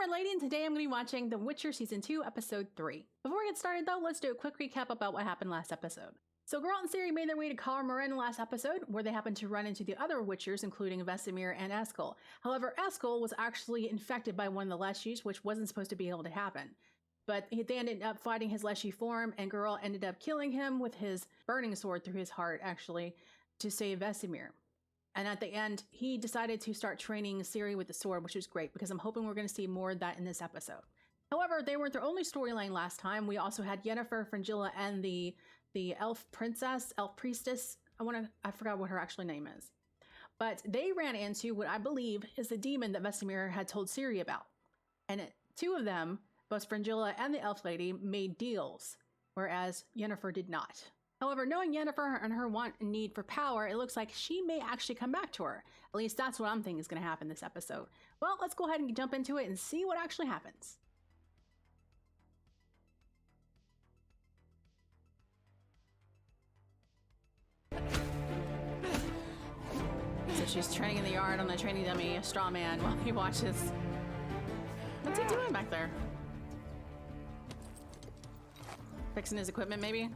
Redlaytee, and today I'm going to be watching The Witcher Season 2, Episode 3. Before we get started though, let's do a quick recap about what happened last episode. So Geralt and Ciri made their way to Kaer Morhen last episode, where they happened to run into the other Witchers, including Vesemir and Eskel. However, Eskel was actually infected by one of the Leshies, which wasn't supposed to be able to happen. But they ended up fighting his Leshy form, and Geralt ended up killing him with his burning sword through his heart, actually, to save Vesemir. And at the end, he decided to start training Ciri with the sword, which was great because I'm hoping we're going to see more of that in this episode. However, they weren't their only storyline last time. We also had Yennefer, Fringilla, and the elf princess, elf priestess. I forgot what her actual name is. But they ran into what I believe is the demon that Vesemir had told Ciri about. And two of them, both Fringilla and the elf lady, made deals, whereas Yennefer did not. However, knowing Yennefer and her want and need for power, it looks like she may actually come back to her. At least that's what I'm thinking is going to happen this episode. Well, let's go ahead and jump into it and see what actually happens. So she's training in the yard on the training dummy, a straw man, while he watches. What's he doing back there? Fixing his equipment, maybe?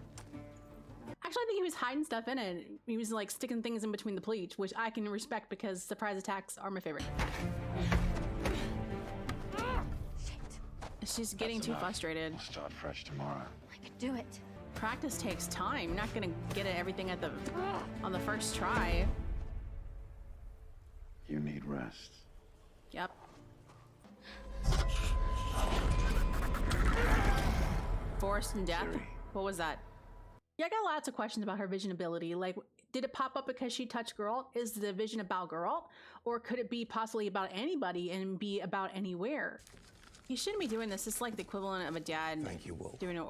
Actually, I think he was hiding stuff in it. He was like sticking things in between the pleats, which I can respect because surprise attacks are my favorite. Shit. She's getting too frustrated. We'll start fresh tomorrow. I could do it. Practice takes time. You're not gonna get everything at on the first try. You need rest. Yep. Forest and death. Ciri. What was that? Yeah, I got lots of questions about her vision ability. Like, did it pop up because she touched Geralt? Is the vision about Geralt? Or could it be possibly about anybody and be about anywhere? You shouldn't be doing this. It's like the equivalent of a dad doing an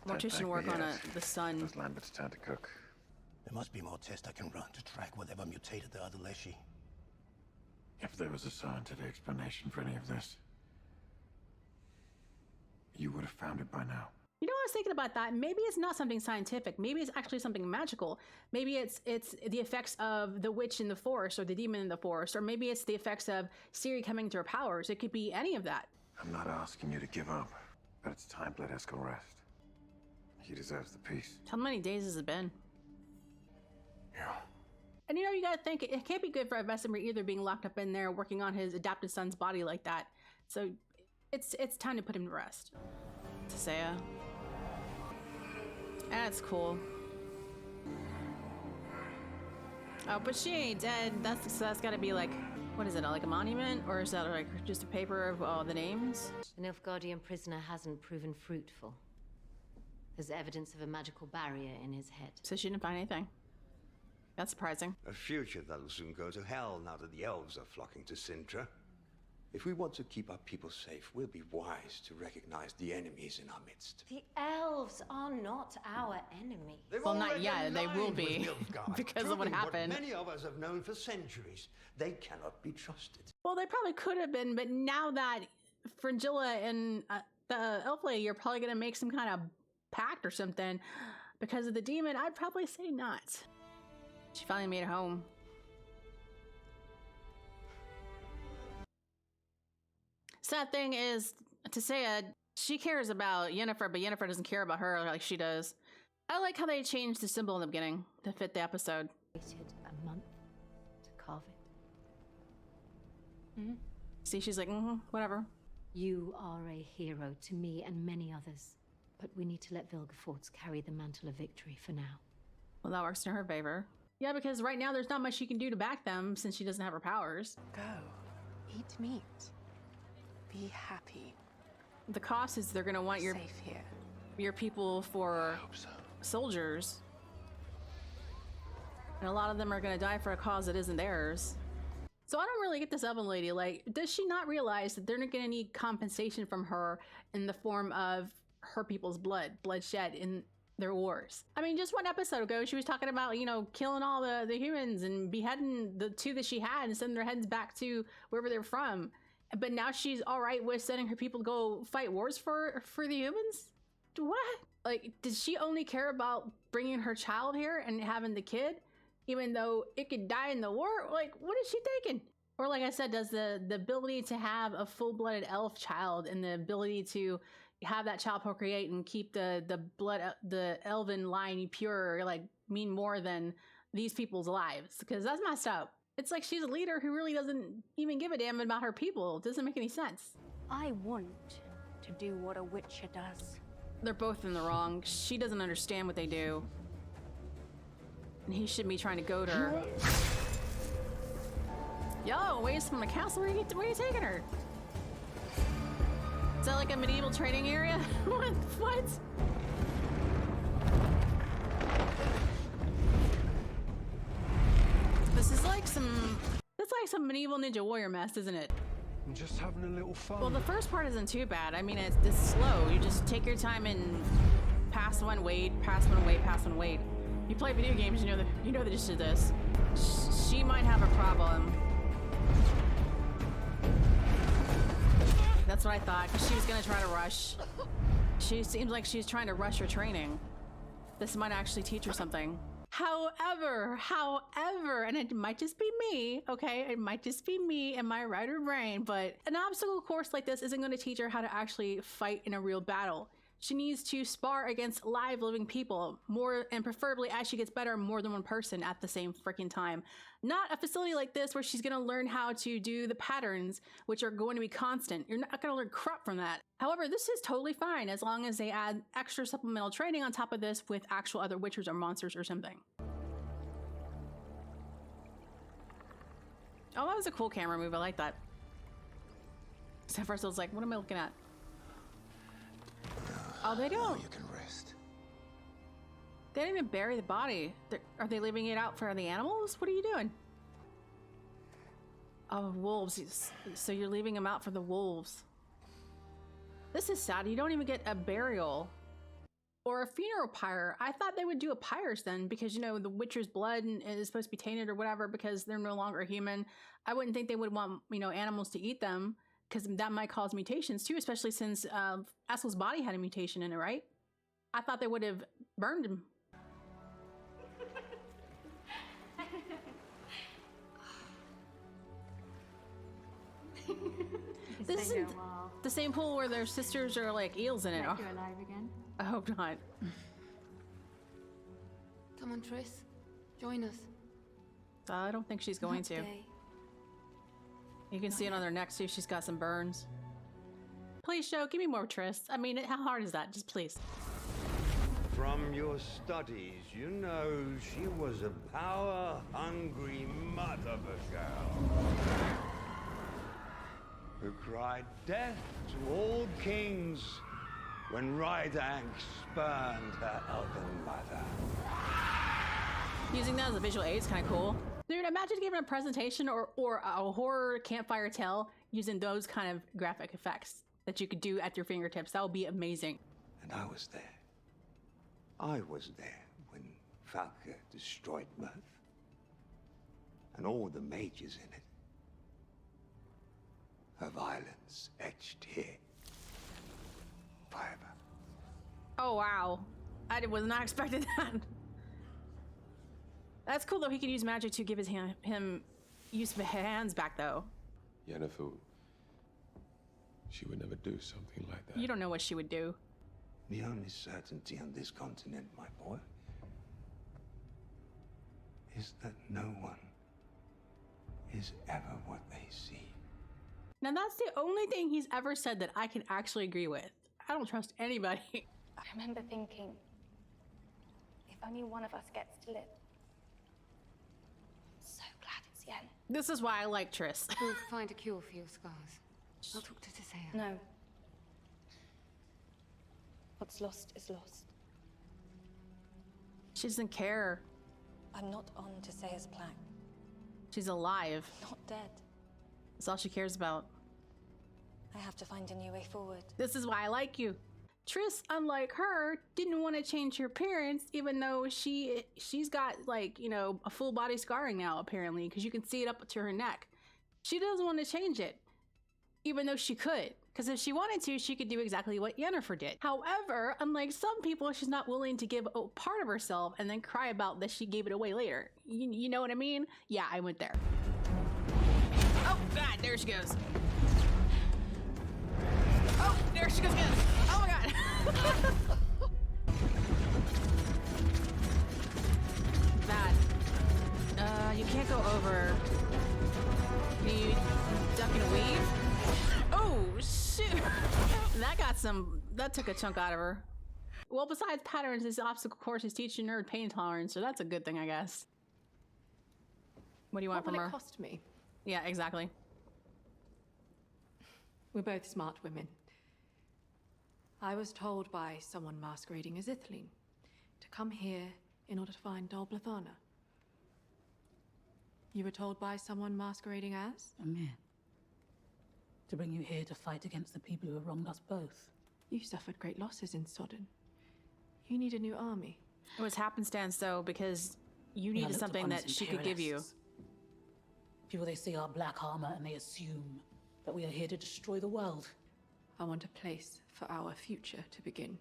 mortician work on the son. It's Lambert's turn to cook. There must be more tests I can run to track whatever mutated the other Leshy. If there was a scientific explanation for any of this, you would have found it by now. You know, I was thinking about that. Maybe it's not something scientific. Maybe it's actually something magical. Maybe it's the effects of the witch in the forest or the demon in the forest, or maybe it's the effects of Ciri coming to her powers. It could be any of that. I'm not asking you to give up, but it's time to let Eskel rest. He deserves the peace. How many days has it been? Yeah. And you know, you gotta think, it can't be good for Vesemir either being locked up in there working on his adopted son's body like that. So it's time to put him to rest. Tissaia. That's cool. Oh, but she ain't dead. That's gotta be like, what is it, like a monument? Or is that like just a paper of all the names? The Nilfgaardian prisoner hasn't proven fruitful. There's evidence of a magical barrier in his head. So she didn't find anything. That's surprising. A future that'll soon go to hell now that the elves are flocking to Sintra. If we want to keep our people safe, we'll be wise to recognize the enemies in our midst. The elves are not our enemy. Well, not yet. They will be because of what happened. What many of us have known for centuries. They cannot be trusted. Well, they probably could have been, but now that Fringilla and the elf lady are probably going to make some kind of pact or something because of the demon, I'd probably say not. She finally made it home. Sad thing is, Tissaia, she cares about Yennefer, but Yennefer doesn't care about her like she does. I like how they changed the symbol in the beginning to fit the episode. Waited a month to carve it. Mm-hmm. See, she's like, whatever. You are a hero to me and many others, but we need to let Vilgefortz carry the mantle of victory for now. Well, that works in her favor. Yeah, because right now there's not much she can do to back them since she doesn't have her powers. Go. Eat meat. Be happy. The cost is they're going to want Safe here. your people for soldiers. And a lot of them are going to die for a cause that isn't theirs. So I don't really get this Elven lady. Like, does she not realize that they're not going to need compensation from her in the form of her people's bloodshed in their wars? I mean, just one episode ago, she was talking about, you know, killing all the humans and beheading the two that she had and sending their heads back to wherever they're from. But now she's all right with sending her people to go fight wars for the humans? What? Like, did she only care about bringing her child here and having the kid, even though it could die in the war? Like, what is she thinking? Or like I said, does the ability to have a full-blooded elf child and the ability to have that child procreate and keep the elven line pure like mean more than these people's lives? Because that's messed up. It's like she's a leader who really doesn't even give a damn about her people. It doesn't make any sense. I want to do what a Witcher does. They're both in the wrong. She doesn't understand what they do. And he shouldn't be trying to goad her. Yo, ways from the castle? Where are you taking her? Is that like a medieval training area? What? This is like some medieval ninja warrior mess, isn't it? I'm just having a little fun. Well, the first part isn't too bad. I mean, it's slow. You just take your time and pass one, wait, pass one, wait, pass one, wait. You play video games, you know the gist of this. She might have a problem. That's what I thought, because she was gonna try to rush. She seems like she's trying to rush her training. This might actually teach her something. However, and it might just be me, okay? It might just be me and my writer brain, but an obstacle course like this isn't going to teach her how to actually fight in a real battle. She needs to spar against live living people more, and preferably as she gets better, more than one person at the same freaking time. Not a facility like this where she's going to learn how to do the patterns, which are going to be constant. You're not going to learn crap from that. However, this is totally fine as long as they add extra supplemental training on top of this with actual other witchers or monsters or something. Oh, that was a cool camera move. I like that. So at first I was like, what am I looking at? Oh, they don't. You can rest. They didn't even bury the body. Are they leaving it out for the animals? What are you doing? Oh, wolves. So you're leaving them out for the wolves. This is sad. You don't even get a burial or a funeral pyre. I thought they would do a pyre then because, you know, the Witcher's blood is supposed to be tainted or whatever because they're no longer human. I wouldn't think they would want, you know, animals to eat them, because that might cause mutations too, especially since Eskel's body had a mutation in it, right? I thought they would have burned him. This isn't the same pool where their sisters are like eels in it. Like you're alive again? I hope not. Come on, Triss. Join us. I don't think she's going to. You can see it on her neck too. She's got some burns. Please, show. Give me more Triss. I mean, how hard is that? Just please. From your studies, you know she was a power-hungry mother of a girl who cried death to all kings when Rydank spurned her elven mother. Using that as a visual aid is kind of cool. Dude, imagine giving a presentation or a horror campfire tale using those kind of graphic effects that you could do at your fingertips. That would be amazing. And I was there. I was there when Falca destroyed Mirth. And all the mages in it. Her violence etched here. Forever. Oh, wow. I was not expecting that. That's cool, though. He can use magic to give him use of hands back, though. Yennefer, she would never do something like that. You don't know what she would do. The only certainty on this continent, my boy, is that no one is ever what they see. Now, that's the only thing he's ever said that I can actually agree with. I don't trust anybody. I remember thinking, if only one of us gets to live. I'm so glad it's Yen. This is why I like Triss. We'll find a cure for your scars. I'll talk to Tisea. No. What's lost is lost. She doesn't care. I'm not on Tisea's plaque. She's alive. Not dead. That's all she cares about. I have to find a new way forward. This is why I like you. Triss, unlike her, didn't want to change her appearance, even though she's got, like, you know, a full body scarring now, apparently, because you can see it up to her neck. She doesn't want to change it, even though she could. Because if she wanted to, she could do exactly what Yennefer did. However, unlike some people, she's not willing to give a part of herself and then cry about that she gave it away later. You know what I mean? Yeah, I went there. Oh, God, there she goes. Oh, there she goes again. Oh, my God. Bad. You can't go over. You duck and weave? Oh, shoot. That took a chunk out of her. Well, besides patterns, this obstacle course is teaching her pain tolerance, so that's a good thing, I guess. What do you want What from will her? it cost me? Yeah, exactly. We're both smart women. I was told by someone masquerading as Ithline to come here in order to find Dol Blathana. You were told by someone masquerading as? Amir. To bring you here to fight against the people who have wronged us both. You suffered great losses in Sodden. You need a new army. It was happenstance, though, because you We are needed looked something upon that as she could give you. imperialists. People, they see our black armor and they assume that we are here to destroy the world. I want a place for our future to begin.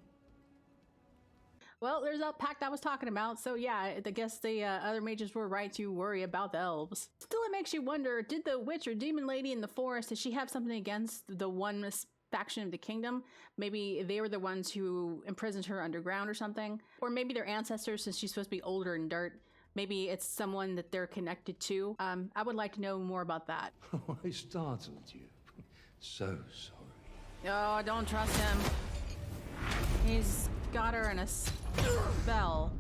Well, there's that pact I was talking about, so yeah, I guess the other mages were right to worry about the elves. Still, it makes you wonder, did the witch or demon lady in the forest, did she have something against the one faction of the kingdom? Maybe they were the ones who imprisoned her underground or something? Or maybe their ancestors, since she's supposed to be older in dirt. Maybe it's someone that they're connected to. I would like to know more about that. Oh, I startled you. So sorry. Oh, don't trust him. He's got her in a spell.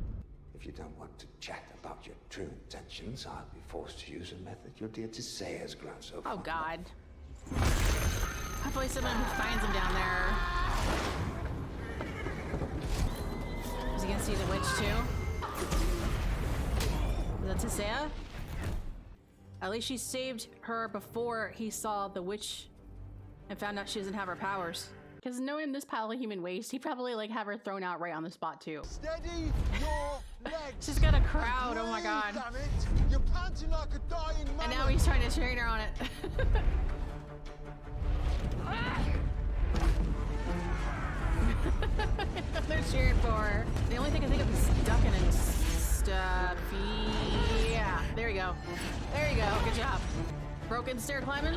If you don't want to chat about your true intentions, I'll be forced to use a method your dear Tisea has grown so fond Oh, of. God. Hopefully someone who finds him down there. Is he gonna see the witch, too? Is that Tisea? At least she saved her before he saw the witch and found out she doesn't have her powers. Because knowing this pile of human waste, he'd probably like have her thrown out right on the spot too. Steady your legs. She's got a crowd, oh my God. Damn it. You're panting like a dying man. And now he's trying to train her on it. They're cheering for her. The only thing I think of is ducking and stuff. Yeah, there you go. There you go, good job. Broken stair climbing.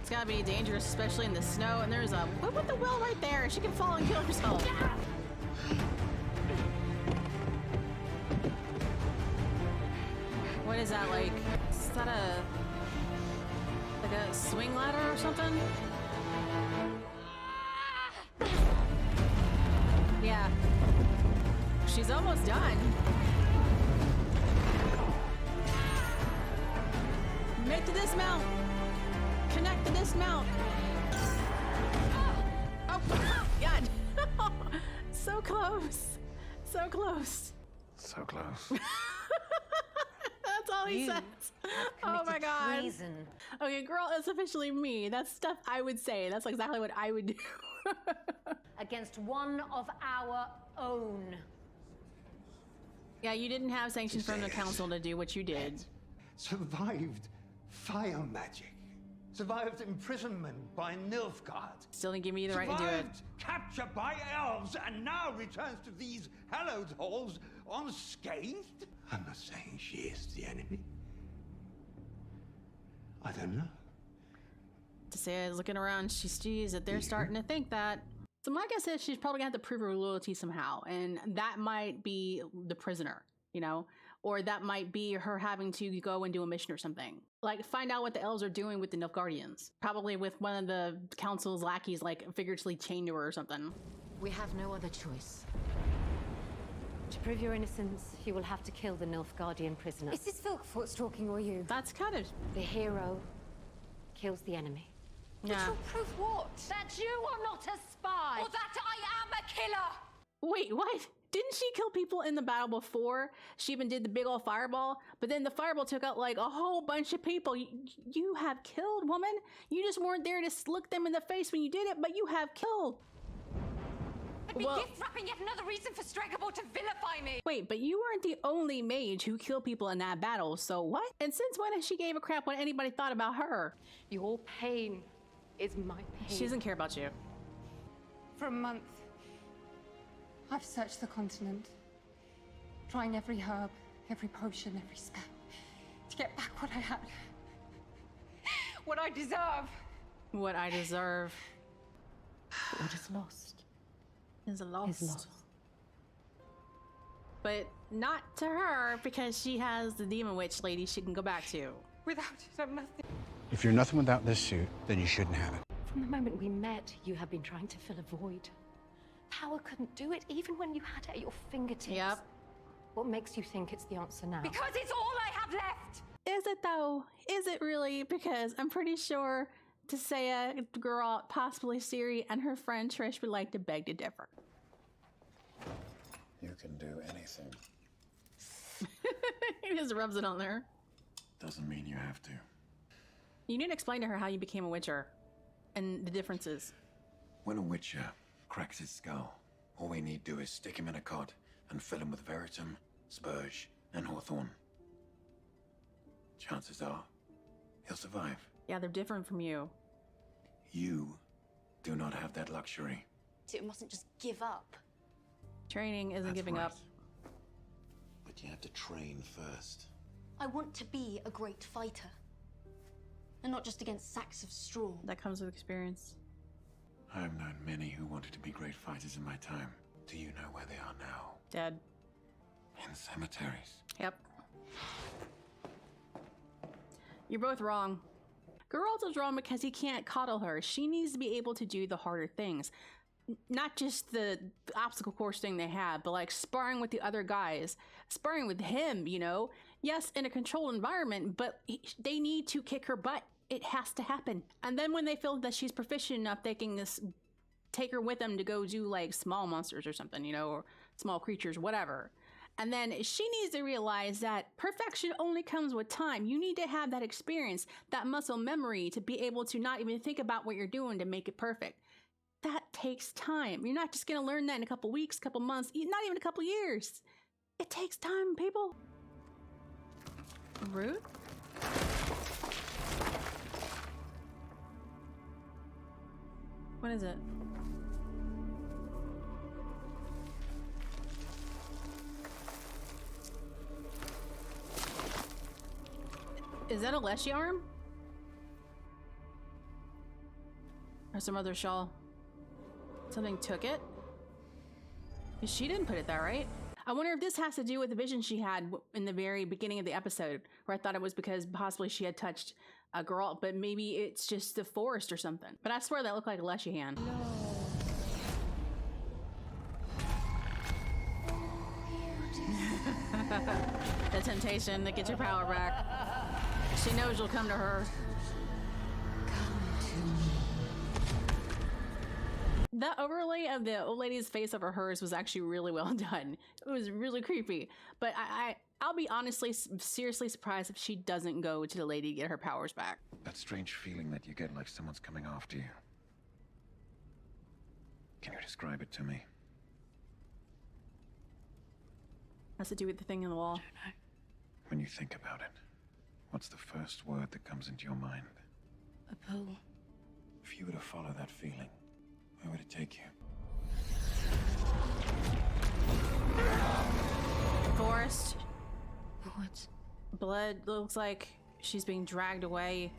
It's gotta be dangerous, especially in the snow. And there's a whip with the wheel right there. She can fall and kill herself. What is that like? Is that like a swing ladder or something? Yeah. She's almost done. Make the dismount. Connect the dismount. Oh, God. So close. So close. So close. That's all he says. Oh my God. Treason. Okay, girl, it's officially me. That's stuff I would say. That's exactly what I would do. Against one of our own. Yeah, you didn't have sanctions from the council to do what you did. Survived fire magic. Survived imprisonment by Nilfgaard. Still didn't give me the right to do it. Survived capture by elves and now returns to these hallowed halls unscathed? I'm not saying she is the enemy. I don't know. Tisea is looking around. She sees that they're starting to think that. So my guess is she's probably gonna have to prove her loyalty somehow, and that might be the prisoner, you know, or that might be her having to go and do a mission or something. Like find out what the elves are doing with the Nilfgaardians. Probably with one of the council's lackeys, like figuratively chained to her or something. We have no other choice. To prove your innocence, you will have to kill the Nilfgaardian prisoner. Is this Vilgefortz talking or you? That's kind of The hero kills the enemy. yeah. You'll prove what? That you are not a spy! Or that I am a killer! Wait, what? Didn't she kill people in the battle before? She even did the big old fireball, but then the fireball took out like a whole bunch of people. You have killed, woman. You just weren't there to look them in the face when you did it, but you have killed. I'd be Well- gift-wrapping yet another reason for Stregobor to vilify me! Wait, but you weren't the only mage who killed people in that battle, so what? And since when has she gave a crap what anybody thought about her? Your pain is my pain. She doesn't care about you. For a month, I've searched the continent, trying every herb, every potion, every spell, To get back what I had. What I deserve. What I deserve What is lost is lost. is lost. But not to her, because she has the demon witch lady she can go back to. Without it, I'm nothing. If you're nothing without this suit, then you shouldn't have it. From the moment we met, you have been trying to fill a void. Power couldn't do it, even when you had it at your fingertips. Yep. What makes you think it's the answer now? Because it's all I have left. Is it though? Is it really? Because I'm pretty sure Tisea, Geralt, possibly Ciri, and her friend Trish would like to beg to differ. You can do anything. He just rubs it on there. Doesn't mean you have to. You need to explain to her how you became a Witcher and the differences. When a Witcher cracks his skull, all we need do is stick him in a cot and fill him with Veritum, Spurge, and Hawthorne. Chances are, he'll survive. Yeah, they're different from you. You do not have that luxury. So it mustn't just give up. Training isn't That's giving right. up. But you have to train first. I want to be a great fighter. And not just against sacks of straw. That comes with experience. I have known many who wanted to be great fighters in my time. Do you know where they are now? Dead. In cemeteries. Yep. You're both wrong. Geralt is wrong because he can't coddle her. She needs to be able to do the harder things. Not just the obstacle course thing they have, but like sparring with the other guys. Sparring with him, you know? Yes, in a controlled environment, but they need to kick her butt. It has to happen. And then when they feel that she's proficient enough, they can just take her with them to go do like small monsters or something, you know, or small creatures, whatever. And then she needs to realize that perfection only comes with time. You need to have that experience, that muscle memory to be able to not even think about what you're doing to make it perfect. That takes time. You're not just going to learn that in a couple weeks, couple months, not even a couple years. It takes time, people. Rude? What is it? Is that a Leshy arm? Or some other shawl? Something took it? She didn't put it there, right? I wonder if this has to do with the vision she had in the very beginning of the episode, where I thought it was because possibly she had touched a girl, but maybe it's just the forest or something. But I swear that looked like a Leshy hand. The temptation to get your power back. She knows you'll come to her. The overlay of the old lady's face over hers was actually really well done. It was really creepy. But I'll be honestly, seriously surprised if she doesn't go to the lady to get her powers back. That strange feeling that you get like someone's coming after you. Can you describe it to me? Has to do with the thing in the wall. When you think about it, what's the first word that comes into your mind? A pull. If you were to follow that feeling, where would it take you? Forest. What? Blood. Looks like she's being dragged away.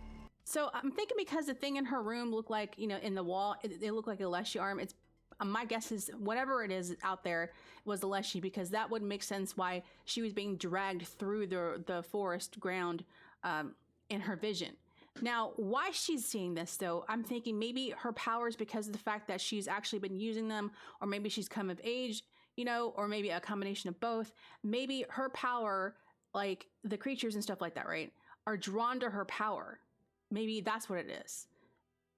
So I'm thinking because the thing in her room looked like, you know, in the wall, it looked like a Leshy arm. It's my guess is whatever it is out there was the Leshy, because that would make sense why she was being dragged through the forest ground in her vision. Now, why she's seeing this, though, I'm thinking maybe her powers because of the fact that she's actually been using them, or maybe she's come of age, you know, or maybe a combination of both. Maybe her power, like the creatures and stuff like that, right, are drawn to her power. Maybe that's what it is.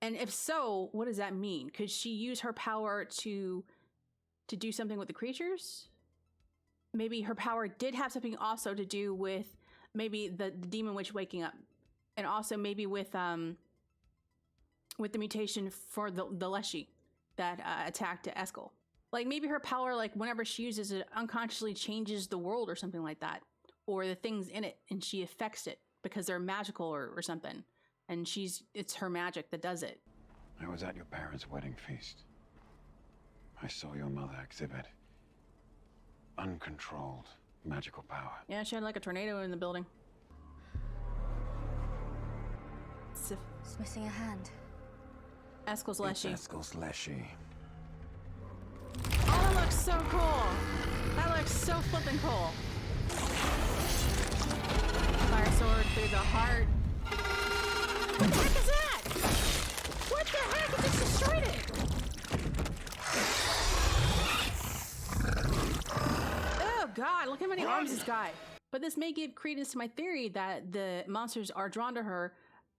And if so, what does that mean? Could she use her power to do something with the creatures? Maybe her power did have something also to do with maybe the demon witch waking up. And also maybe with the mutation for the Leshy that attacked Eskel. Like maybe her power, like whenever she uses it, unconsciously changes the world or something like that. Or the things in it, and she affects it because they're magical or something. And it's her magic that does it. I was at your parents' wedding feast. I saw your mother exhibit uncontrolled magical power. Yeah, she had like a tornado in the building. It's missing a hand. Eskel's Leshy. It's Eskel's Leshy. Oh, that looks so cool. That looks so flippin' cool. Fire sword through the heart. What the heck is that? What the heck? It just destroyed it. Oh God, look how many arms this guy. But this may give credence to my theory that the monsters are drawn to her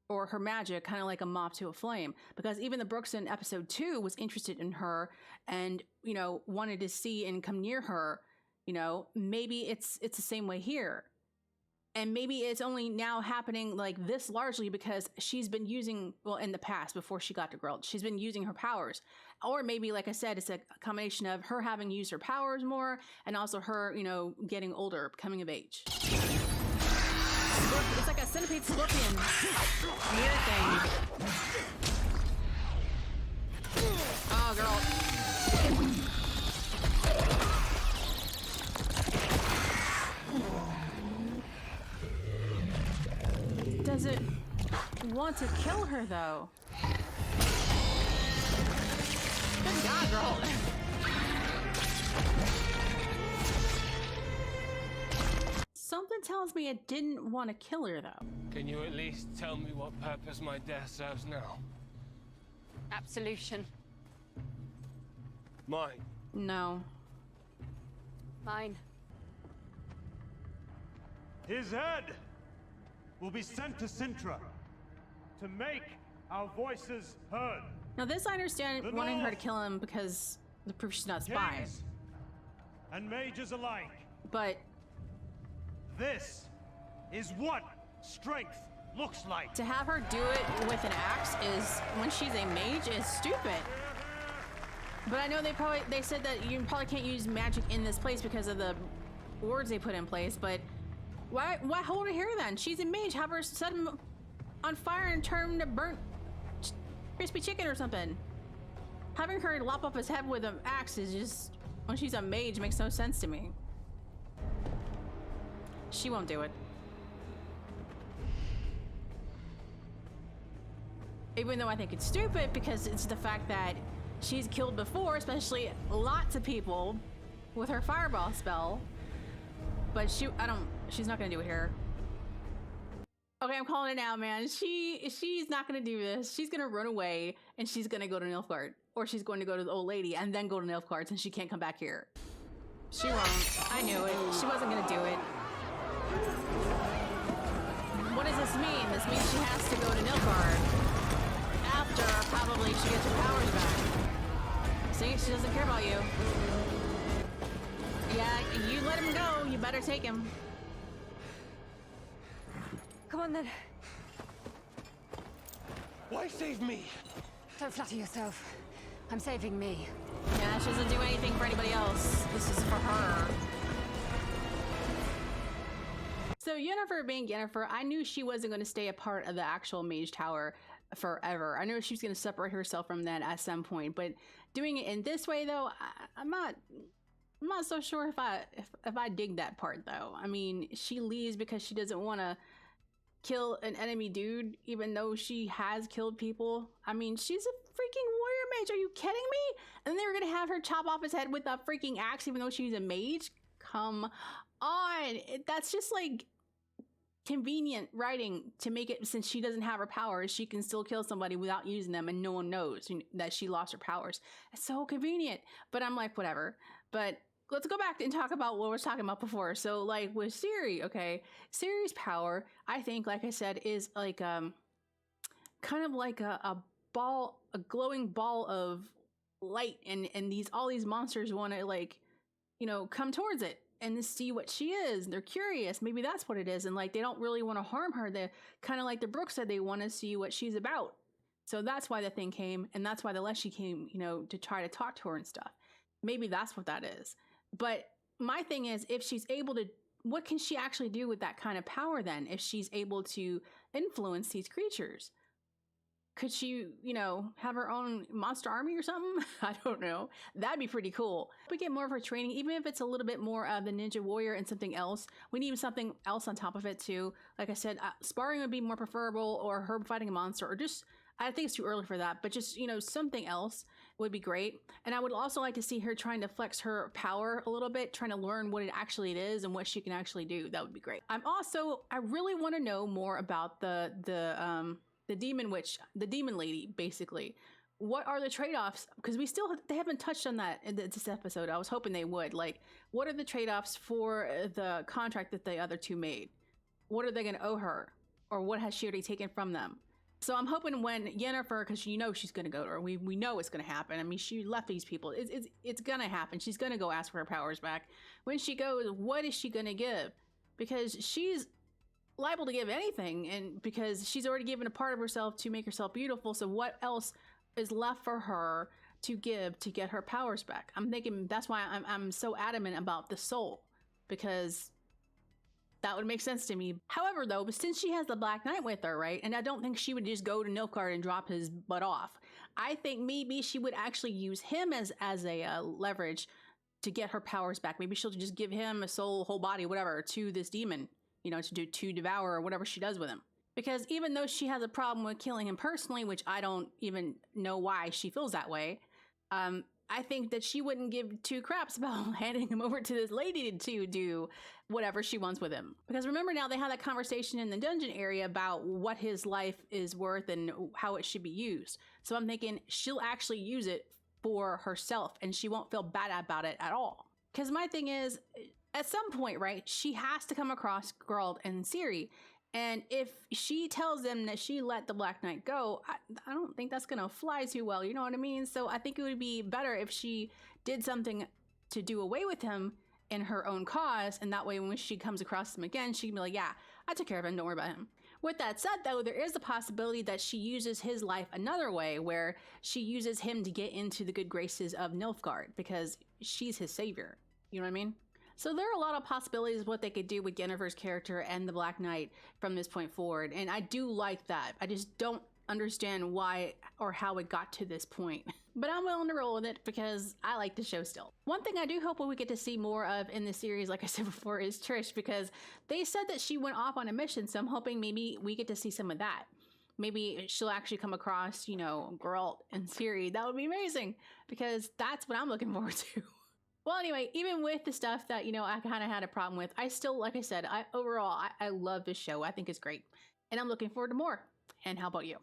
or her magic, kind of like a moth to a flame. Because even the Brooks in episode 2 was interested in her and, you know, wanted to see and come near her. You know, maybe it's the same way here. And maybe it's only now happening like this largely because she's been using, well, in the past, before she got to Grilled, she's been using her powers. Or maybe, like I said, it's a combination of her having used her powers more and also her, you know, getting older, coming of age. It's like a centipede scorpion weird thing. Oh, girl. Does it want to kill her, though? Good God, girl. Something tells me it didn't want to kill her, though. Can you at least tell me what purpose my death serves now? Absolution. Mine. No. Mine. His head will be sent to Sintra to make our voices heard. Now this I understand wanting her to kill him because the proof she's not a spy. Kings and mages alike. But this is what strength looks like. to have her do it with an axe is, when she's a mage, is stupid. But I know they said that you probably can't use magic in this place because of the words they put in place, but why hold her here then? She's a mage. Have her set him on fire and turn him to burnt crispy chicken or something. Having her lop off his head with an axe is just, when she's a mage, makes no sense to me. She won't do it. Even though I think it's stupid because it's the fact that she's killed before, especially lots of people with her fireball spell. But she's not gonna do it here. Okay, I'm calling it now, man. She's not gonna do this. She's gonna run away and she's gonna go to Nilfgaard. Or she's going to go to the old lady and then go to Nilfgaard since she can't come back here. She won't. I knew it. She wasn't gonna do it. What does this mean? This means she has to go to Nilfgaard. After, probably, she gets her powers back. See, she doesn't care about you. Yeah, you let him go. You better take him. Come on then. Why save me? Don't flatter yourself. I'm saving me. Yeah, she doesn't do anything for anybody else. This is for her. So Yennefer being Yennefer, I knew she wasn't going to stay a part of the actual Mage Tower forever. I knew she was going to separate herself from that at some point, but doing it in this way, though, I'm not so sure if I dig that part, though. I mean, she leaves because she doesn't want to kill an enemy dude, even though she has killed people. I mean, she's a freaking warrior mage. Are you kidding me? And they were gonna have her chop off his head with a freaking axe, even though she's a mage? Come on. That's just like convenient writing to make it, since she doesn't have her powers, she can still kill somebody without using them and no one knows that she lost her powers. It's so convenient. But I'm like, whatever. But let's go back and talk about what we were talking about before. So like with Ciri, okay, Ciri's power, I think, like I said, is like kind of like a ball, a glowing ball of light, and all these monsters want to, like, you know, come towards it and to see what she is. They're curious. Maybe that's what it is. And like, they don't really want to harm her. They kind of like the Brooks said, they want to see what she's about. So that's why the thing came, and that's why the Leshy came, you know, to try to talk to her and stuff. Maybe that's what that is. But my thing is, if she's able to, what can she actually do with that kind of power then? If she's able to influence these creatures? Could she, have her own monster army or something? I don't know. That'd be pretty cool. If we get more of her training, even if it's a little bit more of the ninja warrior and something else. We need something else on top of it too. Like I said, sparring would be more preferable, or her fighting a monster, or just, I think it's too early for that, but just, something else would be great. And I would also like to see her trying to flex her power a little bit, trying to learn what it actually is and what she can actually do. That would be great. I really want to know more about the demon witch, the demon lady, basically. What are the trade-offs? Because they haven't touched on that in this episode. I was hoping they would. Like, what are the trade-offs for the contract that the other two made? What are they going to owe her? Or what has she already taken from them? So I'm hoping when Yennefer, because she's going to go to her. We know it's going to happen. I mean, she left these people. It's going to happen. She's going to go ask for her powers back. When she goes, what is she going to give? Because she's liable to give anything, and because she's already given a part of herself to make herself beautiful, so what else is left for her to give to get her powers back? I'm thinking that's why I'm so adamant about the soul, because that would make sense to me. However, though, since she has the Black Knight with her, right, and I don't think she would just go to Nilfgaard and drop his butt off. I think maybe she would actually use him as a leverage to get her powers back. Maybe she'll just give him a soul, whole body, whatever, to this demon, to devour, or whatever she does with him. Because even though she has a problem with killing him personally, which I don't even know why she feels that way, I think that she wouldn't give two craps about handing him over to this lady to do whatever she wants with him. Because remember, now they had that conversation in the dungeon area about what his life is worth and how it should be used. So I'm thinking she'll actually use it for herself, and she won't feel bad about it at all. Because my thing is, at some point, right, she has to come across Geralt and Ciri. And if she tells them that she let the Black Knight go, I don't think that's going to fly too well. You know what I mean? So I think it would be better if she did something to do away with him in her own cause. And that way, when she comes across him again, she can be like, yeah, I took care of him. Don't worry about him. With that said, though, there is the possibility that she uses his life another way, where she uses him to get into the good graces of Nilfgaard, because she's his savior. You know what I mean? So there are a lot of possibilities of what they could do with Yennefer's character and the Black Knight from this point forward. And I do like that. I just don't understand why or how it got to this point. But I'm willing to roll with it because I like the show still. One thing I do hope we get to see more of in the series, like I said before, is Trish, because they said that she went off on a mission. So I'm hoping maybe we get to see some of that. Maybe she'll actually come across, Geralt and Ciri. That would be amazing, because that's what I'm looking forward to. Well, anyway, even with the stuff that, I kind of had a problem with, I still, like I said, overall, I love this show. I think it's great. And I'm looking forward to more. And how about you?